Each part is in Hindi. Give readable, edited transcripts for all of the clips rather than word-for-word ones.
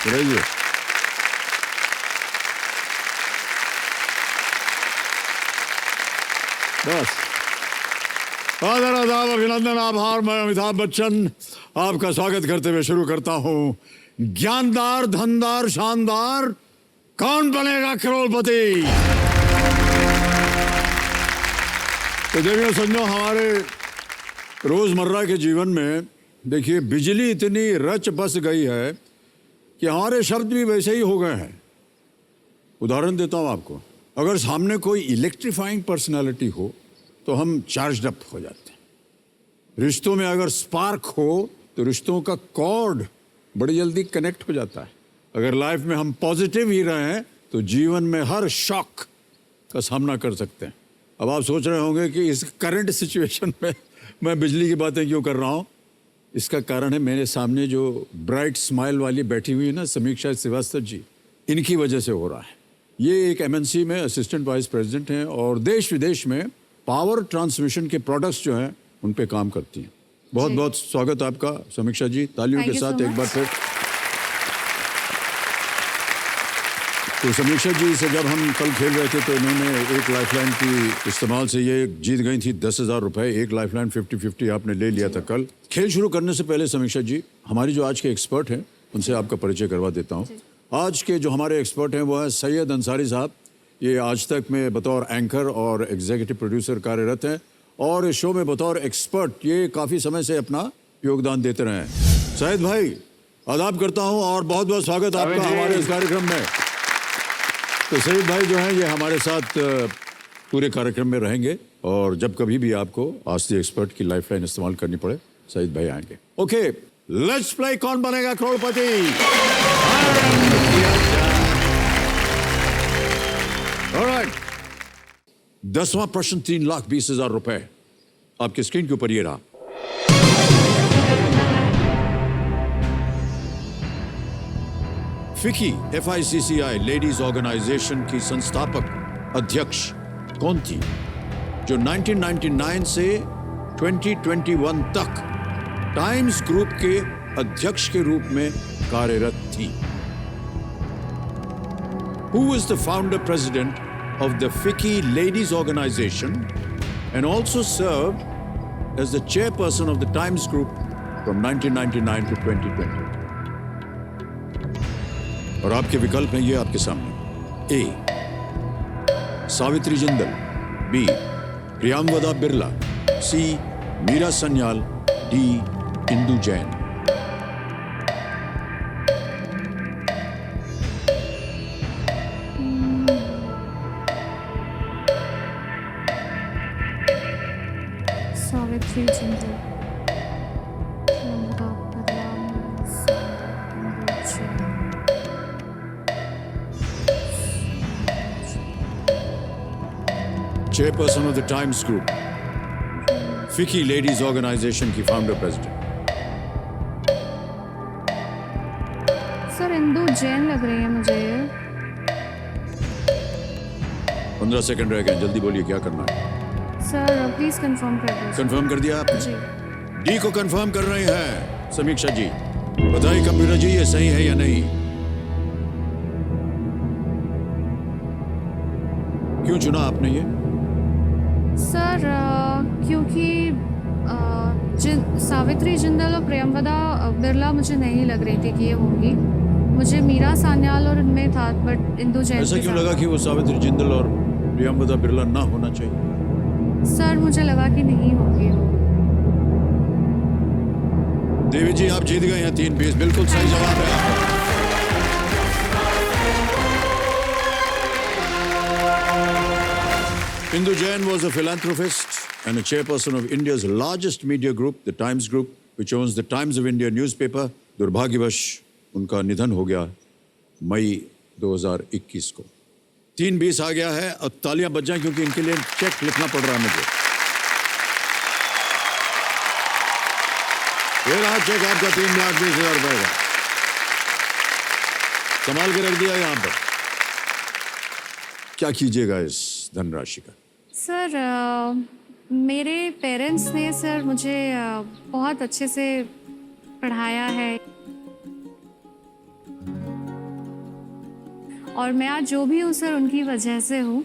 रहिए। बस आदर आदाब अभिनंदन आभार। मैं अमिताभ बच्चन आपका स्वागत करते हुए शुरू करता हूं ज्ञानदार धनदार शानदार कौन बनेगा करोड़पति। तो देखिए सज्जनों, हमारे रोजमर्रा के जीवन में देखिए बिजली इतनी रच बस गई है कि हमारे शब्द भी वैसे ही हो गए हैं। उदाहरण देता हूं आपको, अगर सामने कोई इलेक्ट्रीफाइंग पर्सनालिटी हो तो हम चार्ज अप हो जाते हैं। रिश्तों में अगर स्पार्क हो तो रिश्तों का कॉर्ड बड़ी जल्दी कनेक्ट हो जाता है। अगर लाइफ में हम पॉजिटिव ही रहें तो जीवन में हर शॉक का सामना कर सकते हैं। अब आप सोच रहे होंगे कि इस करंट सिचुएशन में मैं बिजली की बातें क्यों कर रहा हूं। इसका कारण है मेरे सामने जो ब्राइट स्माइल वाली बैठी हुई है ना, समीक्षा श्रीवास्तव जी, इनकी वजह से हो रहा है। ये एक एमएनसी में असिस्टेंट वाइस प्रेसिडेंट हैं और देश विदेश में पावर ट्रांसमिशन के प्रोडक्ट्स जो हैं उन पे काम करती हैं। बहुत बहुत स्वागत आपका समीक्षा जी, तालियों के साथ एक बार फिर। तो समीक्षा जी से जब हम कल खेल रहे थे तो इन्होंने एक लाइफलाइन की इस्तेमाल से ये जीत गई थी 10,000 रुपए। एक लाइफलाइन 50-50 आपने ले लिया था कल। खेल शुरू करने से पहले समीक्षा जी, हमारी जो आज के एक्सपर्ट हैं उनसे आपका परिचय करवा देता हूँ। आज के जो हमारे एक्सपर्ट हैं वो है सैयद अंसारी साहब। ये आज तक में बतौर एंकर और एग्जीक्यूटिव प्रोड्यूसर कार्यरत हैं और इस शो में बतौर एक्सपर्ट ये काफ़ी समय से अपना योगदान देते रहे हैं। सैयद भाई आदाब करता हूँ और बहुत बहुत स्वागत आपका हमारे इस कार्यक्रम में। तो सैयद भाई जो हैं ये हमारे साथ पूरे कार्यक्रम में रहेंगे और जब कभी भी आपको आज द एक्सपर्ट की लाइफलाइन इस्तेमाल करनी पड़े सैयद भाई आएंगे। ओके, लेट्स प्ले कौन बनेगा करोड़पति। ऑलराइट, 10वां प्रश्न 3,20,000 रुपए आपकी स्क्रीन के ऊपर ये रहा। फिकी FICCI लेडीज ऑर्गेनाइजेशन की संस्थापक अध्यक्ष कौन थी जो 1999 से 2021 तक टाइम्स ग्रुप के अध्यक्ष के रूप में कार्यरत थी? Who is the founder president of the FICCI ladies organization and also served as the chairperson of the Times Group from 1999 to 2020? और आपके विकल्प हैं ये आपके सामने। A. Savitri Jindal, B. Priyamvada Birla, C. Meera Sanyal, D. Indu Jain. Savitri Jindal, chairperson of the Times Group, FICCI ladies organisation की founder president. Sir Indu Jain लग रही है मुझे ये। 15 सेकंड रह गए, जल्दी बोलिए क्या करना है। सर प्लीज कंफर्म कर दीजिए। कंफर्म कर दिया आपने? जी। डी को कंफर्म कर रहे हैं समीक्षा जी। बताइए कंप्यूटर जी ये सही है या नहीं? क्यों चुना आपने ये? सर क्योंकि सावित्री जिंदल और प्रियंवदा बिरला मुझे नहीं लग रही थी कि ये होंगी। मुझे मीरा सान्याल और इनमें था, बट इंदु जैन। ऐसा क्यों लगा कि वो सावित्री जिंदल और प्रियंवदा बिरला ना होना चाहिए? सर मुझे लगा कि नहीं होंगी वो। देवी जी आप जीत गए हैं 3 पीस। बिल्कुल सही जवाब है आपका। Indu Jain was a philanthropist and a chairperson of India's largest media group, the Times Group, which owns the Times of India newspaper. दुर्भाग्यवश उनका निधन हो गया मई 2021 को। 3-20 आ गया है और तालियां बज जाएं क्योंकि इनके लिए चेक लिखना पड़ रहा है मुझे। ये रहा चेक आपका 3,20,000 रुपए का। संभाल के रख दिया यहाँ पर। क्या कीजिएगा इस धनराशि का? सर मेरे पेरेंट्स ने सर मुझे बहुत अच्छे से पढ़ाया है। और मैं आज जो भी हूँ सर उनकी वजह से हूँ।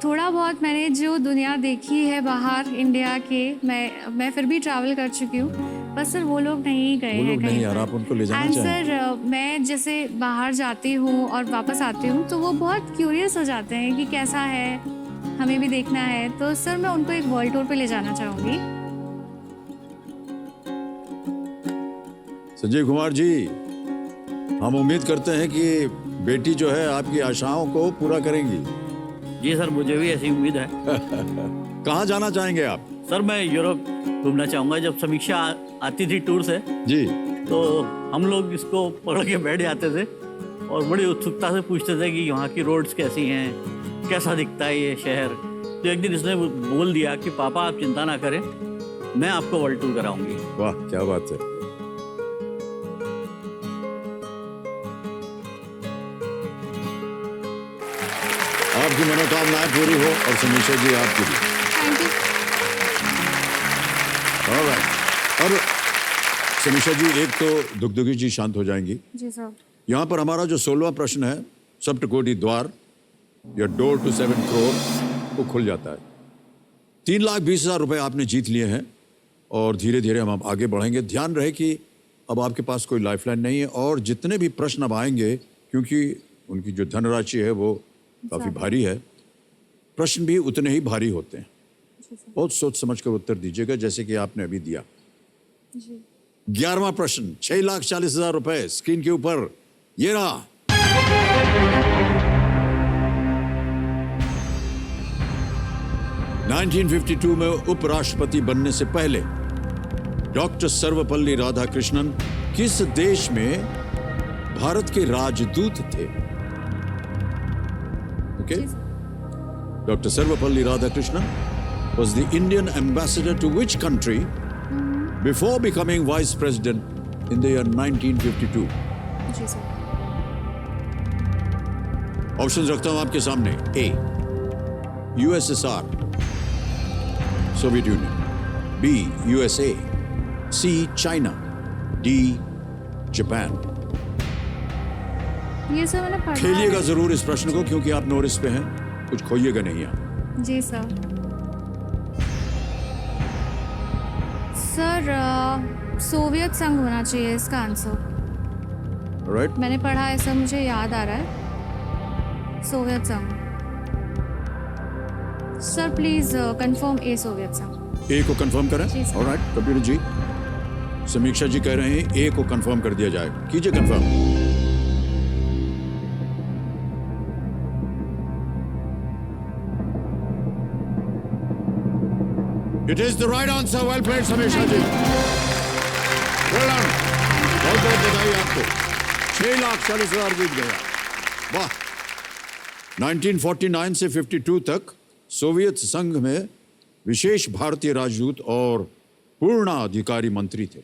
थोड़ा बहुत मैंने जो दुनिया देखी है बाहर इंडिया के, मैं फिर भी ट्रैवल कर चुकी हूँ, बस सर वो लोग नहीं गए वो हैं लोग कहीं नहीं यार, पर। आप उनको ले जाना एंड चाहें। सर मैं जैसे बाहर जाती हूँ और वापस आती हूँ तो वो बहुत क्यूरियस हो जाते हैं कि कैसा है, हमें भी देखना है। तो सर मैं उनको एक वर्ल्ड टूर पे ले जाना चाहूँगी। संजीव कुमार जी, हम उम्मीद करते हैं कि बेटी जो है आपकी आशाओं को पूरा करेंगी। जी सर, मुझे भी ऐसी उम्मीद है। कहाँ जाना चाहेंगे आप? सर मैं यूरोप घूमना चाहूँगा। जब समीक्षा आती थी टूर से जी, तो हम लोग इसको पकड़ के बैठ जाते थे और बड़ी उत्सुकता से पूछते थे कि वहाँ की रोड्स कैसी हैं, कैसा दिखता है ये शहर। तो एक दिन इसने बोल दिया कि पापा आप चिंता ना करें, मैं आपको वर्ल्ड टूर कराऊंगी। वाह क्या बात है। आपकी मनोकामनाएं पूरी हो और समीक्षा जी आपकी भी। Thank you. ऑलराइट। अब समीक्षा जी, एक तो दुगदुगी जी शांत हो जाएंगी। जी सर। यहाँ पर हमारा जो 16वां प्रश्न है, सप्तकोटि द्वार या डोर टू 7 करोड़, वो खुल जाता है। 3,20,000 रुपए आपने जीत लिए हैं और धीरे धीरे हम आगे बढ़ेंगे। ध्यान रहे कि अब आपके पास कोई लाइफलाइन नहीं है और जितने भी प्रश्न अब आएंगे, क्योंकि उनकी जो धनराशि है वो काफ़ी भारी है, प्रश्न भी उतने ही भारी होते हैं। बहुत सोच समझ कर उत्तर दीजिएगा, जैसे कि आपने अभी दिया। जी। 11वां प्रश्न, 6,40,000 रुपए स्क्रीन के ऊपर ये रहा। नाइनटीन 52 में उपराष्ट्रपति बनने से पहले डॉक्टर सर्वपल्ली राधाकृष्णन किस देश में भारत के राजदूत थे? Okay, doctor Sarvepalli Radhakrishnan was the Indian ambassador to which country before becoming vice president in the year 1952? Ji sir. Options रखता हूं आपके सामने। A, USSR, Soviet union, B, USA, C, China, D, Japan. ये सर मैंने पढ़ा खेलिएगा है। जरूर इस प्रश्न को, क्योंकि आप नोरिस पे हैं, कुछ खोइएगा नहीं आप। जी सर। सर सोवियत संघ होना चाहिए इसका आंसर। राइट, मैंने पढ़ा है सर, मुझे याद आ रहा है। सोवियत संघ। Sir please confirm A, Soviet संघ। ए को कंफर्म करें। जी, सर। ऑलराइट, कबीर जी, समीक्षा जी कह रहे हैं ए को कंफर्म कर दिया जाए। कीजिए confirm. It is the right answer. Well played, समीक्षा जी। Well done. बहुत बहुत बधाई आपको। 6,40,000 जीत गया। वाह। 1949 से 52 तक सोवियत संघ में विशेष भारतीय राजदूत और पूर्णाधिकारी मंत्री थे।